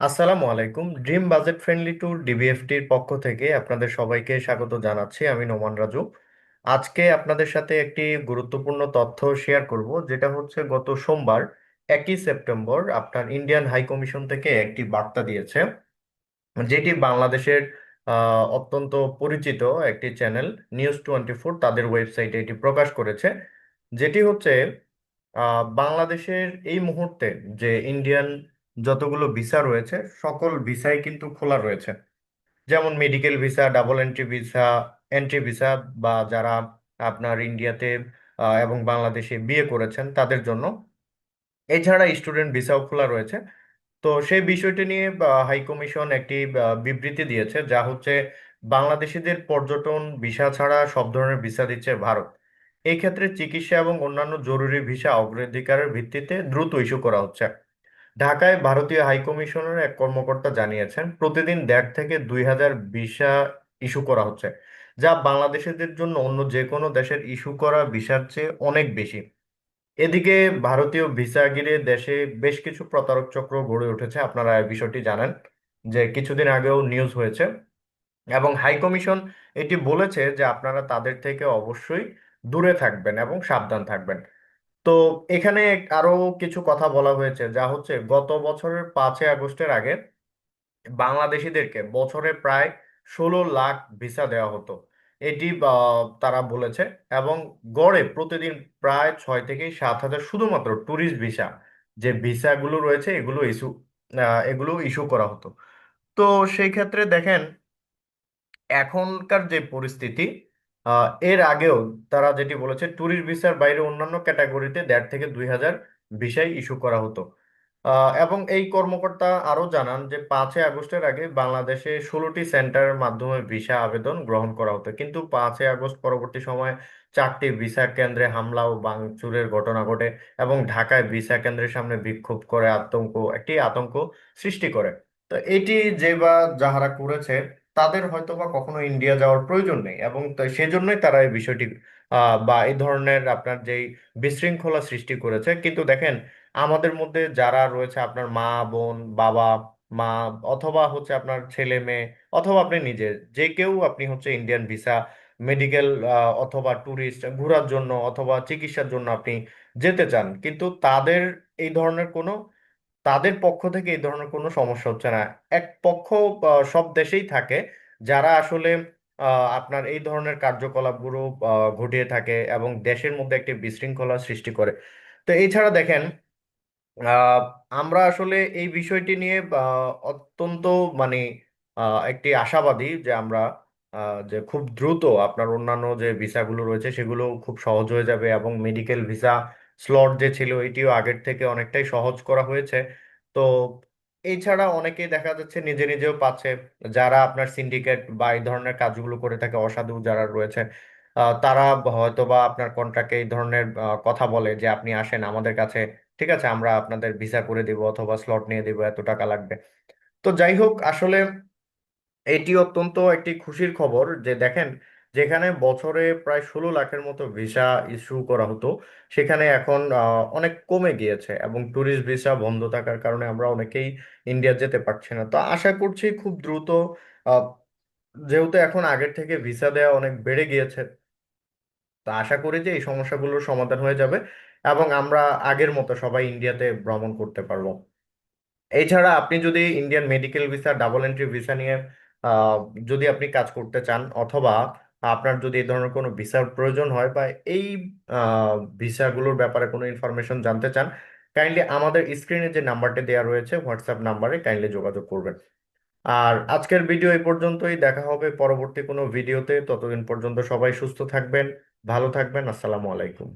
আসসালামু আলাইকুম। Dream budget friendly tour ডিবিএফটির পক্ষ থেকে আপনাদের সবাইকে স্বাগত জানাচ্ছি। আমি নোমান রাজু। আজকে আপনাদের সাথে একটি গুরুত্বপূর্ণ তথ্য শেয়ার করব, যেটা হচ্ছে গত সোমবার 1 সেপ্টেম্বর আপনার ইন্ডিয়ান হাই কমিশন থেকে একটি বার্তা দিয়েছে, যেটি বাংলাদেশের অত্যন্ত পরিচিত একটি চ্যানেল নিউজ 24 তাদের ওয়েবসাইটে এটি প্রকাশ করেছে। যেটি হচ্ছে বাংলাদেশের এই মুহূর্তে যে ইন্ডিয়ান যতগুলো ভিসা রয়েছে সকল ভিসাই কিন্তু খোলা রয়েছে। যেমন medical visa, double entry visa, entry visa, বা যারা আপনার ইন্ডিয়াতে এবং বাংলাদেশে বিয়ে করেছেন তাদের জন্য। এছাড়া স্টুডেন্ট ভিসাও খোলা রয়েছে। তো সেই বিষয়টি নিয়ে হাই কমিশন একটি বিবৃতি দিয়েছে, যা হচ্ছে বাংলাদেশিদের পর্যটন ভিসা ছাড়া সব ধরনের ভিসা দিচ্ছে ভারত। এই ক্ষেত্রে চিকিৎসা এবং অন্যান্য জরুরি ভিসা অগ্রাধিকারের ভিত্তিতে দ্রুত ইস্যু করা হচ্ছে। ঢাকায় ভারতীয় হাই কমিশনের এক কর্মকর্তা জানিয়েছেন, প্রতিদিন 1.5 থেকে 2,000 ভিসা ইস্যু করা হচ্ছে, যা বাংলাদেশিদের জন্য অন্য যে কোনো দেশের ইস্যু করা ভিসার চেয়ে অনেক বেশি। এদিকে ভারতীয় ভিসা ঘিরে দেশে বেশ কিছু প্রতারক চক্র গড়ে উঠেছে। আপনারা এই বিষয়টি জানেন যে কিছুদিন আগেও নিউজ হয়েছে, এবং হাই কমিশন এটি বলেছে যে আপনারা তাদের থেকে অবশ্যই দূরে থাকবেন এবং সাবধান থাকবেন। তো এখানে আরো কিছু কথা বলা হয়েছে, যা হচ্ছে গত বছরের 5 আগস্টের আগে বাংলাদেশিদেরকে বছরে প্রায় 16 লাখ ভিসা দেওয়া হতো। এটি তারা বলেছে। এবং গড়ে প্রতিদিন প্রায় 6 থেকে 7 হাজার শুধুমাত্র ট্যুরিস্ট ভিসা, যে ভিসাগুলো রয়েছে এগুলো ইস্যু করা হতো। তো সেই ক্ষেত্রে দেখেন এখনকার যে পরিস্থিতি, এর আগেও তারা যেটি বলেছে, ট্যুরিস্ট ভিসার বাইরে অন্যান্য ক্যাটাগরিতে 1.5 থেকে 2,000 ভিসাই ইস্যু করা হতো। এবং এই কর্মকর্তা আরো জানান যে 5 আগস্টের আগে বাংলাদেশে 16টি সেন্টারের মাধ্যমে ভিসা আবেদন গ্রহণ করা হতো, কিন্তু 5 আগস্ট পরবর্তী সময়ে 4টি ভিসা কেন্দ্রে হামলা ও ভাঙচুরের ঘটনা ঘটে, এবং ঢাকায় ভিসা কেন্দ্রের সামনে বিক্ষোভ করে একটি আতঙ্ক সৃষ্টি করে। তো এটি যে বা যাহারা করেছে তাদের হয়তো বা কখনো ইন্ডিয়া যাওয়ার প্রয়োজন নেই, এবং সেজন্যই তারা এই বিষয়টি বা এই ধরনের আপনার যেই বিশৃঙ্খলা সৃষ্টি করেছে। কিন্তু দেখেন আমাদের মধ্যে যারা রয়েছে, আপনার মা, বোন, বাবা, মা, অথবা হচ্ছে আপনার ছেলে মেয়ে, অথবা আপনি নিজে, যে কেউ আপনি হচ্ছে ইন্ডিয়ান ভিসা, মেডিকেল অথবা ট্যুরিস্ট ঘোরার জন্য অথবা চিকিৎসার জন্য আপনি যেতে চান, কিন্তু এই ধরনের কোনো তাদের পক্ষ থেকে এই ধরনের কোনো সমস্যা হচ্ছে না। এক পক্ষ সব দেশেই থাকে যারা আসলে আপনার এই ধরনের কার্যকলাপগুলো ঘটিয়ে থাকে এবং দেশের মধ্যে একটি বিশৃঙ্খলা সৃষ্টি করে। তো এছাড়া দেখেন আহ, আমরা আসলে এই বিষয়টি নিয়ে অত্যন্ত মানে একটি আশাবাদী যে আমরা যে খুব দ্রুত আপনার অন্যান্য যে ভিসাগুলো রয়েছে সেগুলো খুব সহজ হয়ে যাবে, এবং মেডিকেল ভিসা স্লট যে ছিল এটিও আগের থেকে অনেকটাই সহজ করা হয়েছে। তো এছাড়া অনেকেই দেখা যাচ্ছে নিজে নিজেও পাচ্ছে, যারা আপনার সিন্ডিকেট বা এই ধরনের কাজগুলো করে থাকে, অসাধু যারা রয়েছে, তারা হয়তো বা আপনার কন্ট্রাক্টে এই ধরনের কথা বলে যে আপনি আসেন আমাদের কাছে, ঠিক আছে আমরা আপনাদের ভিসা করে দিব অথবা স্লট নিয়ে দিব, এত টাকা লাগবে। তো যাই হোক, আসলে এটি অত্যন্ত একটি খুশির খবর যে দেখেন, যেখানে বছরে প্রায় 16 লাখের মতো ভিসা ইস্যু করা হতো, সেখানে এখন অনেক কমে গিয়েছে, এবং ট্যুরিস্ট ভিসা বন্ধ থাকার কারণে আমরা অনেকেই ইন্ডিয়া যেতে পারছি না। তো আশা করছি খুব দ্রুত, আহ, যেহেতু এখন আগের থেকে ভিসা দেওয়া অনেক বেড়ে গিয়েছে, তো আশা করি যে এই সমস্যাগুলোর সমাধান হয়ে যাবে এবং আমরা আগের মতো সবাই ইন্ডিয়াতে ভ্রমণ করতে পারবো। এছাড়া আপনি যদি Indian medical visa, double entry visa নিয়ে আহ, যদি আপনি কাজ করতে চান, অথবা আপনার যদি এই ধরনের কোনো ভিসার প্রয়োজন হয়, বা এই ভিসাগুলোর ব্যাপারে কোনো ইনফরমেশন জানতে চান, কাইন্ডলি আমাদের স্ক্রিনে যে নাম্বারটি দেওয়া রয়েছে হোয়াটসঅ্যাপ নাম্বারে কাইন্ডলি যোগাযোগ করবেন। আর আজকের ভিডিও এই পর্যন্তই, দেখা হবে পরবর্তী কোনো ভিডিওতে। ততদিন পর্যন্ত সবাই সুস্থ থাকবেন, ভালো থাকবেন। আসসালামু আলাইকুম।